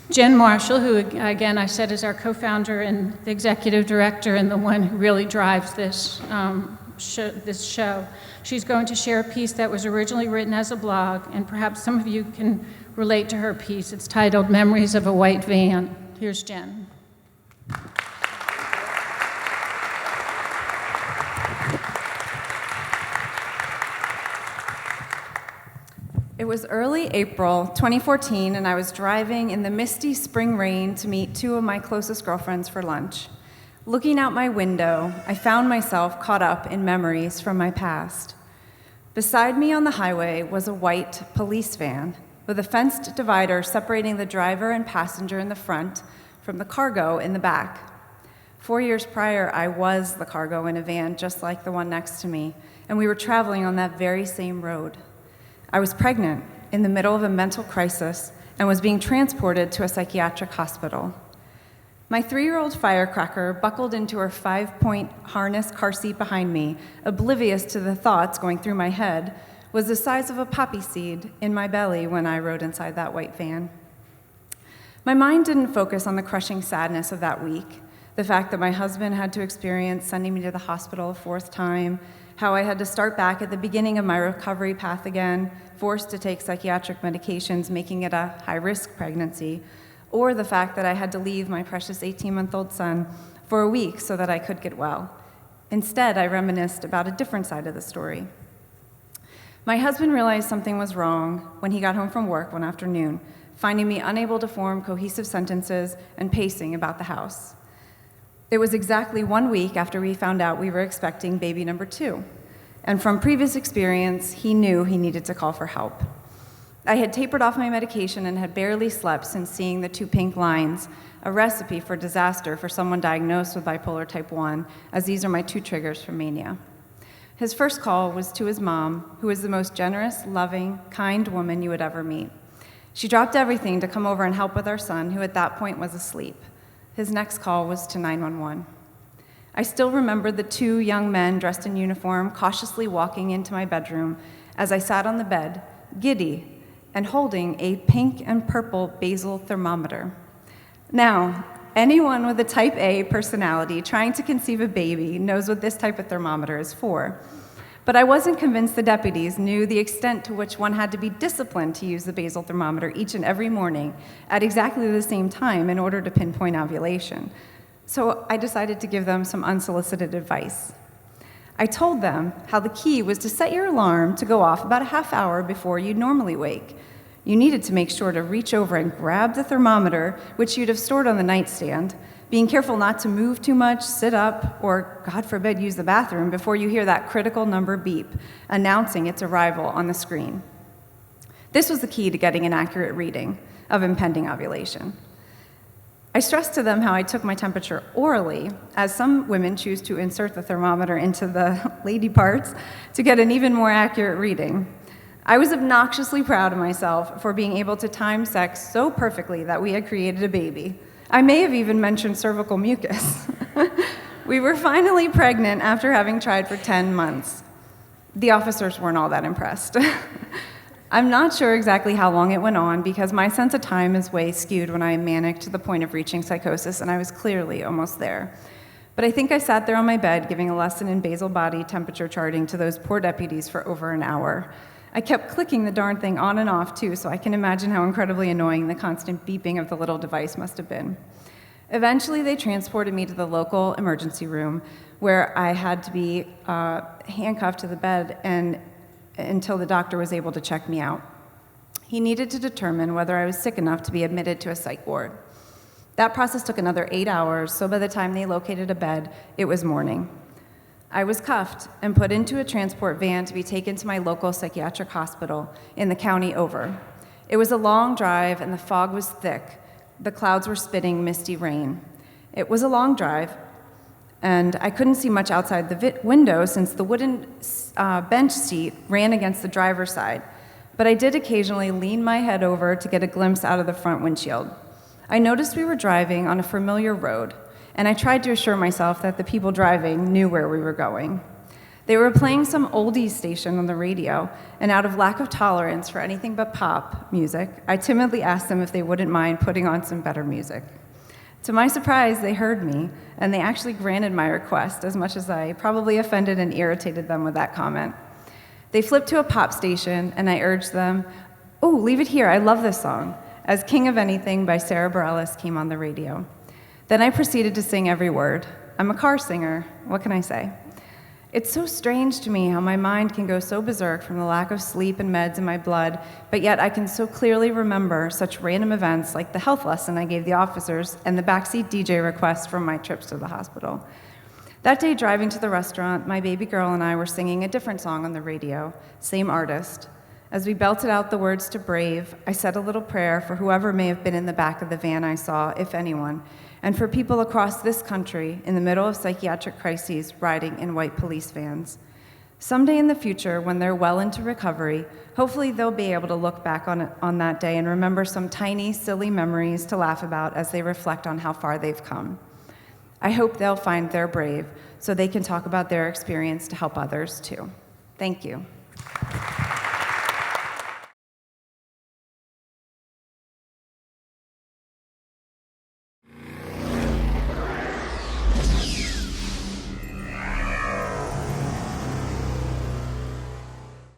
Jen Marshall, who again I said is our co-founder and the executive director and the one who really drives this show. She's going to share a piece that was originally written as a blog, and perhaps some of you can relate to her piece. It's titled Memories of a White Van. Here's Jen. It was early April 2014, and I was driving in the misty spring rain to meet two of my closest girlfriends for lunch. Looking out my window, I found myself caught up in memories from my past. Beside me on the highway was a white police van with a fenced divider separating the driver and passenger in the front from the cargo in the back. 4 years prior, I was the cargo in a van just like the one next to me, and we were traveling on that very same road. I was pregnant in the middle of a mental crisis and was being transported to a psychiatric hospital. My 3-year-old firecracker buckled into her 5-point harness car seat behind me, oblivious to the thoughts going through my head, was the size of a poppy seed in my belly when I rode inside that white van. My mind didn't focus on the crushing sadness of that week, the fact that my husband had to experience sending me to the hospital a 4th time, how I had to start back at the beginning of my recovery path again, forced to take psychiatric medications, making it a high-risk pregnancy, or the fact that I had to leave my precious 18-month-old son for a week so that I could get well. Instead, I reminisced about a different side of the story. My husband realized something was wrong when he got home from work one afternoon, finding me unable to form cohesive sentences and pacing about the house. It was exactly 1 week after we found out we were expecting baby number 2. And from previous experience, he knew he needed to call for help. I had tapered off my medication and had barely slept since seeing the 2 pink lines, a recipe for disaster for someone diagnosed with bipolar type 1, as these are my 2 triggers for mania. His first call was to his mom, who is the most generous, loving, kind woman you would ever meet. She dropped everything to come over and help with our son, who at that point was asleep. His next call was to 911. I still remember the 2 young men dressed in uniform cautiously walking into my bedroom as I sat on the bed, giddy, and holding a pink and purple basal thermometer. Now, anyone with a type A personality trying to conceive a baby knows what this type of thermometer is for. But I wasn't convinced the deputies knew the extent to which one had to be disciplined to use the basal thermometer each and every morning at exactly the same time in order to pinpoint ovulation. So I decided to give them some unsolicited advice. I told them how the key was to set your alarm to go off about a half hour before you'd normally wake. You needed to make sure to reach over and grab the thermometer, which you'd have stored on the nightstand, being careful not to move too much, sit up, or, God forbid, use the bathroom before you hear that critical number beep, announcing its arrival on the screen. This was the key to getting an accurate reading of impending ovulation. I stressed to them how I took my temperature orally, as some women choose to insert the thermometer into the lady parts to get an even more accurate reading. I was obnoxiously proud of myself for being able to time sex so perfectly that we had created a baby. I may have even mentioned cervical mucus. We were finally pregnant after having tried for 10 months. The officers weren't all that impressed. I'm not sure exactly how long it went on because my sense of time is way skewed when I am manic to the point of reaching psychosis, and I was clearly almost there. But I think I sat there on my bed giving a lesson in basal body temperature charting to those poor deputies for over an hour. I kept clicking the darn thing on and off, too, so I can imagine how incredibly annoying the constant beeping of the little device must have been. Eventually, they transported me to the local emergency room, where I had to be handcuffed to the bed until the doctor was able to check me out. He needed to determine whether I was sick enough to be admitted to a psych ward. That process took another 8 hours, so by the time they located a bed, it was morning. I was cuffed and put into a transport van to be taken to my local psychiatric hospital in the county over. It was a long drive and the fog was thick. The clouds were spitting misty rain. It was a long drive, and I couldn't see much outside the window since the wooden bench seat ran against the driver's side, but I did occasionally lean my head over to get a glimpse out of the front windshield. I noticed we were driving on a familiar road, and I tried to assure myself that the people driving knew where we were going. They were playing some oldies station on the radio, and out of lack of tolerance for anything but pop music, I timidly asked them if they wouldn't mind putting on some better music. To my surprise, they heard me, and they actually granted my request, as much as I probably offended and irritated them with that comment. They flipped to a pop station, and I urged them, "Oh, leave it here, I love this song," as King of Anything by Sarah Bareilles came on the radio. Then I proceeded to sing every word. I'm a car singer, what can I say? It's so strange to me how my mind can go so berserk from the lack of sleep and meds in my blood, but yet I can so clearly remember such random events like the health lesson I gave the officers and the backseat DJ request from my trips to the hospital. That day, driving to the restaurant, my baby girl and I were singing a different song on the radio, same artist. As we belted out the words to Brave, I said a little prayer for whoever may have been in the back of the van I saw, if anyone, and for people across this country in the middle of psychiatric crises riding in white police vans. Someday in the future, when they're well into recovery, hopefully they'll be able to look back on that day and remember some tiny, silly memories to laugh about as they reflect on how far they've come. I hope they'll find their brave so they can talk about their experience to help others too. Thank you.